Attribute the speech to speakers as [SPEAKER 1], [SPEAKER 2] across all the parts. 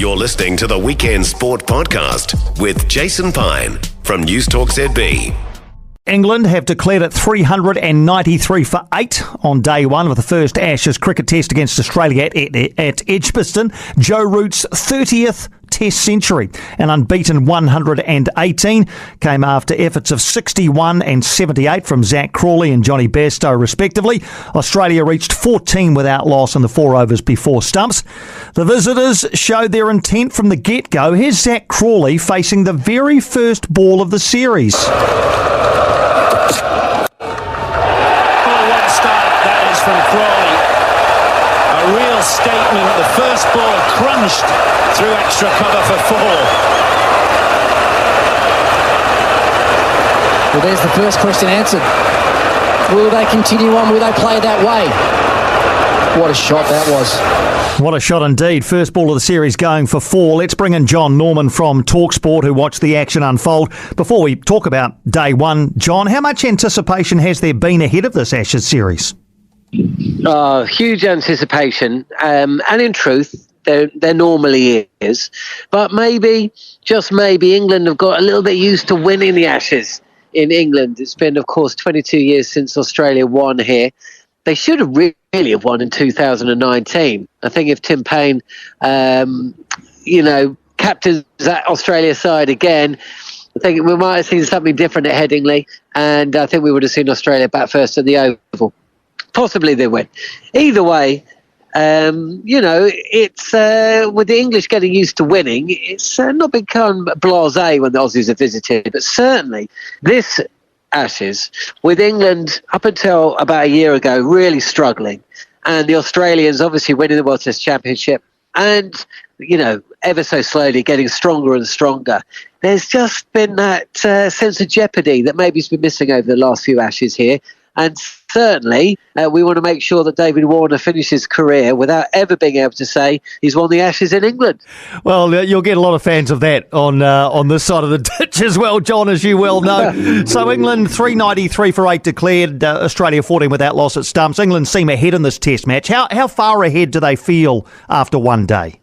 [SPEAKER 1] You're listening to the Weekend Sport Podcast with Jason Pine from News Talk ZB.
[SPEAKER 2] England have declared it 393 for 8 on day one of the first Ashes cricket test against Australia at Edgbaston. Joe Root's 30th Test century, an unbeaten 118, came after efforts of 61 and 78 from Zach Crawley and Johnny Bairstow respectively. Australia reached 14 without loss in the 4 overs before stumps. The visitors showed their intent from the get-go. Here's Zach Crawley facing the very first ball of the series.
[SPEAKER 3] From Crawley. A real statement. The first ball crunched through extra cover for 4.
[SPEAKER 4] Well, there's the first question answered. Will they continue on? Will they play that way? What a shot that was.
[SPEAKER 2] What a shot indeed. First ball of the series going for 4. Let's bring in Jon Norman from talkSPORT, who watched the action unfold. Before we talk about day one, John, how much anticipation has there been ahead of this Ashes series?
[SPEAKER 5] Oh, huge anticipation, and in truth, there normally is. But maybe, just maybe, England have got a little bit used to winning the Ashes in England. It's been, of course, 22 years since Australia won here. They should have really have won in 2019. I think if Tim Payne, captains that Australia side again, I think we might have seen something different at Headingley, and I think we would have seen Australia bat first at the Oval. Possibly they win. Either way, it's with the English getting used to winning, it's not become blasé when the Aussies have visited. But certainly this Ashes, with England up until about a year ago really struggling, and the Australians obviously winning the World Test Championship, and ever so slowly getting stronger and stronger. There's just been that sense of jeopardy that maybe's been missing over the last few Ashes here. And certainly, we want to make sure that David Warner finishes his career without ever being able to say he's won the Ashes in England.
[SPEAKER 2] Well, you'll get a lot of fans of that on this side of the ditch as well, John, as you well know. So England 393 for 8 declared, Australia 14 without loss at stumps. England seem ahead in this Test match. How far ahead do they feel after one day?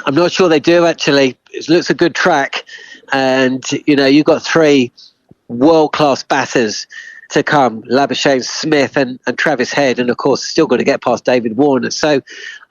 [SPEAKER 5] I'm not sure they do, actually. It looks a good track. And, you've got 3 world-class batters to come, Labuschagne, Smith and Travis Head, and of course still got to get past David Warner. So,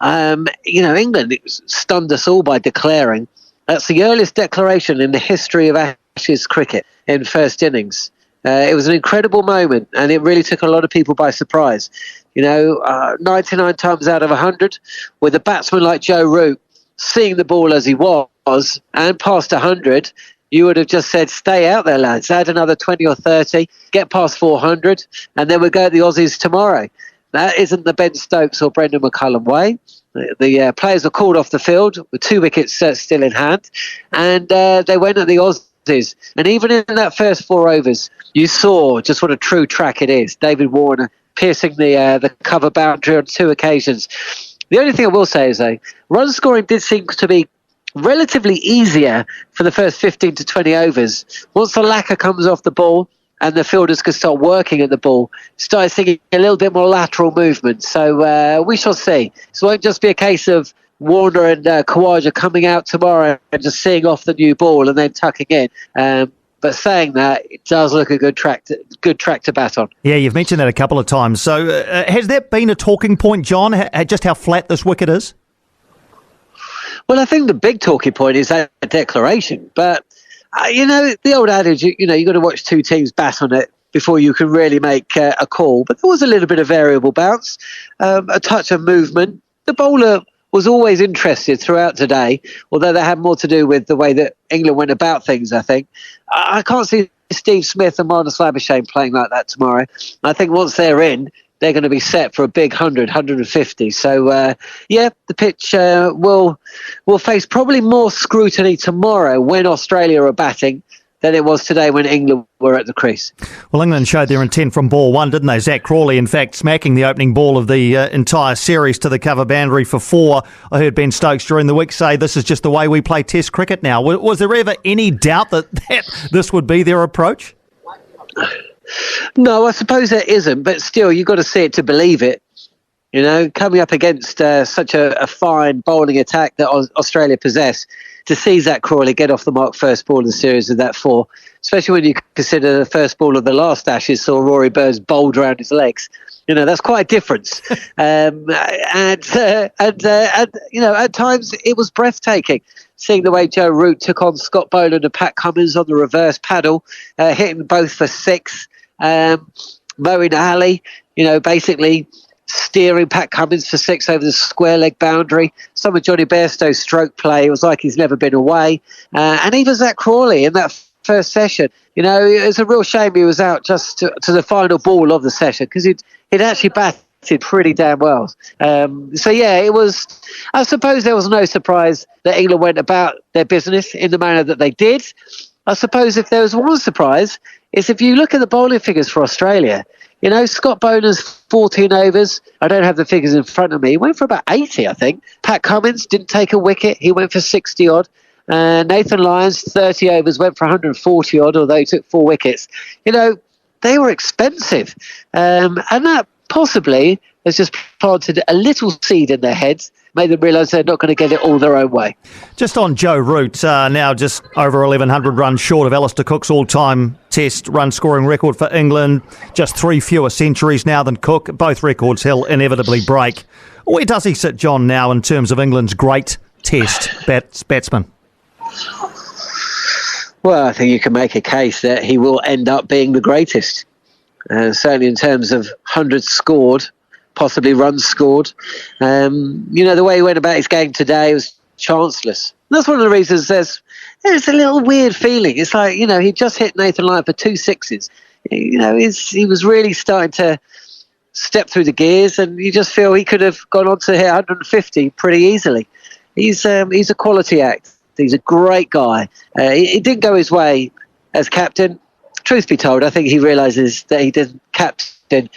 [SPEAKER 5] England stunned us all by declaring. That's the earliest declaration in the history of Ashes cricket in first innings. It was an incredible moment, and it really took a lot of people by surprise. 99 times out of 100, with a batsman like Joe Root seeing the ball as he was and past 100, you would have just said, stay out there, lads. Add another 20 or 30, get past 400, and then we'll go at the Aussies tomorrow. That isn't the Ben Stokes or Brendan McCullum way. The players were called off the field with 2 wickets still in hand, and they went at the Aussies. And even in that first 4 overs, you saw just what a true track it is. David Warner piercing the cover boundary on 2 occasions. The only thing I will say is, though, run scoring did seem to be relatively easier for the first 15 to 20 overs. Once the lacquer comes off the ball and the fielders can start working at the ball, start seeing a little bit more lateral movement. So we shall see. So it won't just be a case of Warner and Khawaja coming out tomorrow and just seeing off the new ball and then tucking in. But saying that, it does look a good track to bat on. Yeah, you've mentioned that a couple of times. So has that been a talking point, John, just how flat this wicket is? Well, I think the big talking point is that declaration. But, the old adage, you've got to watch 2 teams bat on it before you can really make a call. But there was a little bit of variable bounce, a touch of movement. The bowler was always interested throughout today, although that had more to do with the way that England went about things, I think. I can't see Steve Smith and Marnus Labuschagne playing like that tomorrow. I think once they're in, they're going to be set for a big 100, 150. So, the pitch will face probably more scrutiny tomorrow when Australia are batting than it was today when England were at the crease. Well, England showed their intent from ball 1, didn't they? Zach Crawley, in fact, smacking the opening ball of the entire series to the cover boundary for 4. I heard Ben Stokes during the week say this is just the way we play Test cricket now. Was there ever any doubt that this would be their approach? No, I suppose there isn't, but still, you've got to see it to believe it. You know, coming up against such a fine bowling attack that Australia possess, to see Zach Crawley get off the mark first ball in the series with that 4, especially when you consider the first ball of the last Ashes saw Rory Burns bowled around his legs. You know, that's quite a difference. And you know, at times it was breathtaking. Seeing the way Joe Root took on Scott Boland and Pat Cummins on the reverse paddle, hitting both for 6. Moeen Ali, you know, basically steering Pat Cummins for 6 over the square leg boundary. Some of Johnny Bairstow's stroke play, it was like he's never been away. And even Zach Crawley in that first session, you know, it's a real shame he was out just to the final ball of the session, because he'd actually batted pretty damn well. So yeah, it was, I suppose there was no surprise that England went about their business in the manner that they did. I suppose if there was one surprise, is if you look at the bowling figures for Australia. You know, Scott Boland's 14 overs, I don't have the figures in front of me, he went for about 80, I think. Pat Cummins didn't take a wicket, he went for 60 odd. Nathan Lyons, 30 overs, went for 140 odd, although he took 4 wickets. You know, they were expensive. And that possibly has just planted a little seed in their heads, made them realise they're not going to get it all their own way.
[SPEAKER 2] Just on Joe Root, now just over 1,100 runs short of Alistair Cook's all-time Test run-scoring record for England. Just 3 fewer centuries now than Cook. Both records he'll inevitably break. Where does he sit, John, now in terms of England's great Test batsman?
[SPEAKER 5] Well, I think you can make a case that he will end up being the greatest. Certainly in terms of hundreds scored, possibly runs scored. You know, the way he went about his game today was chanceless. And that's one of the reasons there's a little weird feeling. It's like, you know, he just hit Nathan Lyon for 2 sixes. You know, he was really starting to step through the gears, and you just feel he could have gone on to hit 150 pretty easily. He's a quality act. He's a great guy. It didn't go his way as captain. Truth be told, I think he realises that he didn't captain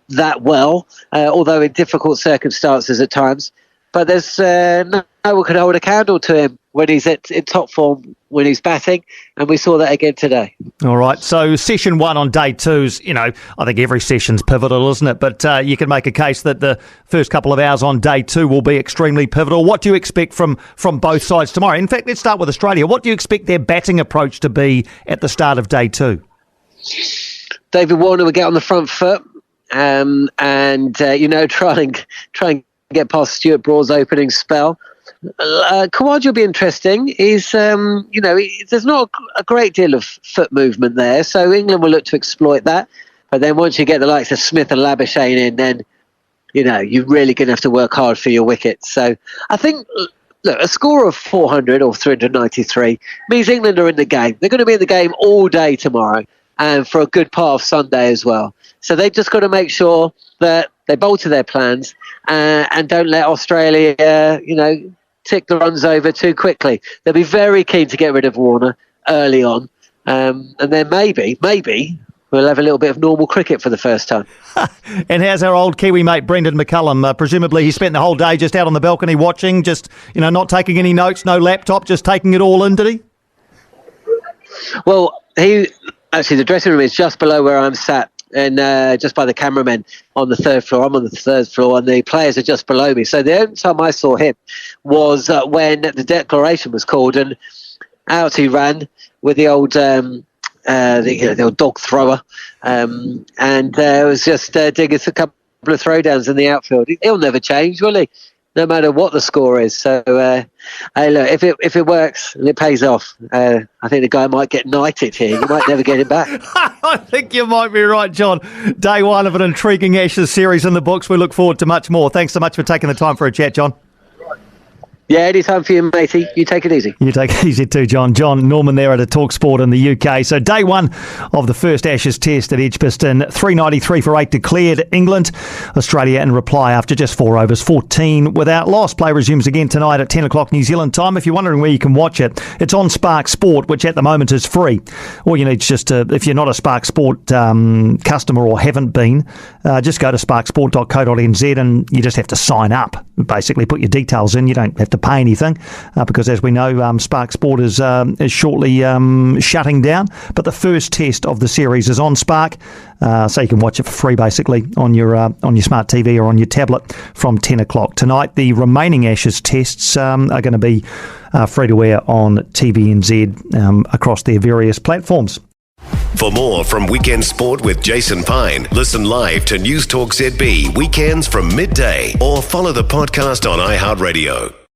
[SPEAKER 5] that well, although in difficult circumstances at times. But there's no one can hold a candle to him when he's in top form, when he's batting, and we saw that again today.
[SPEAKER 2] All right, so session 1 on day 2's, you know, I think every session's pivotal, isn't it? But you can make a case that the first couple of hours on day 2 will be extremely pivotal. What do you expect from both sides tomorrow? In fact, let's start with Australia. What do you expect their batting approach to be at the start of day 2?
[SPEAKER 5] David Warner will get on the front foot, and you know, try and get past Stuart Broad's opening spell. Khawaja will be interesting. He's, you know, there's not a great deal of foot movement there, so England will look to exploit that. But then once you get the likes of Smith and Labuschagne in, then, you know, you're really going to have to work hard for your wickets. So I think, look, a score of 400 or 393 means England are in the game. They're going to be in the game all day tomorrow, and for a good part of Sunday as well. So they've just got to make sure that they bowl to their plans and don't let Australia, you know, tick the runs over too quickly. They'll be very keen to get rid of Warner early on, and then maybe we'll have a little bit of normal cricket for the first time.
[SPEAKER 2] And how's our old Kiwi mate Brendan McCullum? Presumably he spent the whole day just out on the balcony watching, just, you know, not taking any notes, no laptop, just taking it all in, did he?
[SPEAKER 5] Well, actually the dressing room is just below where I'm sat, and just by the cameramen on the 3rd floor. I'm on the 3rd floor, and the players are just below me. So the only time I saw him was when the declaration was called, and out he ran with the old the old dog thrower, and was just digging a couple of throwdowns in the outfield. He'll never change, will he? No matter what the score is. So, hey, look, if it works and it pays off, I think the guy might get knighted here. You might never get him back.
[SPEAKER 2] I think you might be right, John. Day 1 of an intriguing Ashes series in the books. We look forward to much more. Thanks so much for taking the time for a chat, John.
[SPEAKER 5] Yeah, anytime for you, matey. You take it easy.
[SPEAKER 2] You take it easy too, John. Jon Norman there at talkSPORT in the UK. So day 1 of the first Ashes test at Edgbaston. 393 for 8 declared England. Australia in reply after just 4 overs, 14 without loss. Play resumes again tonight at 10 o'clock New Zealand time. If you're wondering where you can watch it, it's on talkSPORT, which at the moment is free. All you need is just if you're not a talkSPORT customer or haven't been, just go to talksport.co.nz and you just have to sign up. Basically put your details in. You don't have to the Piney thing, because as we know, Spark Sport is shortly shutting down. But the first test of the series is on Spark, so you can watch it for free basically on your smart TV or on your tablet from 10 o'clock tonight. The remaining Ashes tests are going to be free to air on TVNZ across their various platforms.
[SPEAKER 1] For more from Weekend Sport with Jason Pine, listen live to News Talk ZB weekends from midday or follow the podcast on iHeartRadio.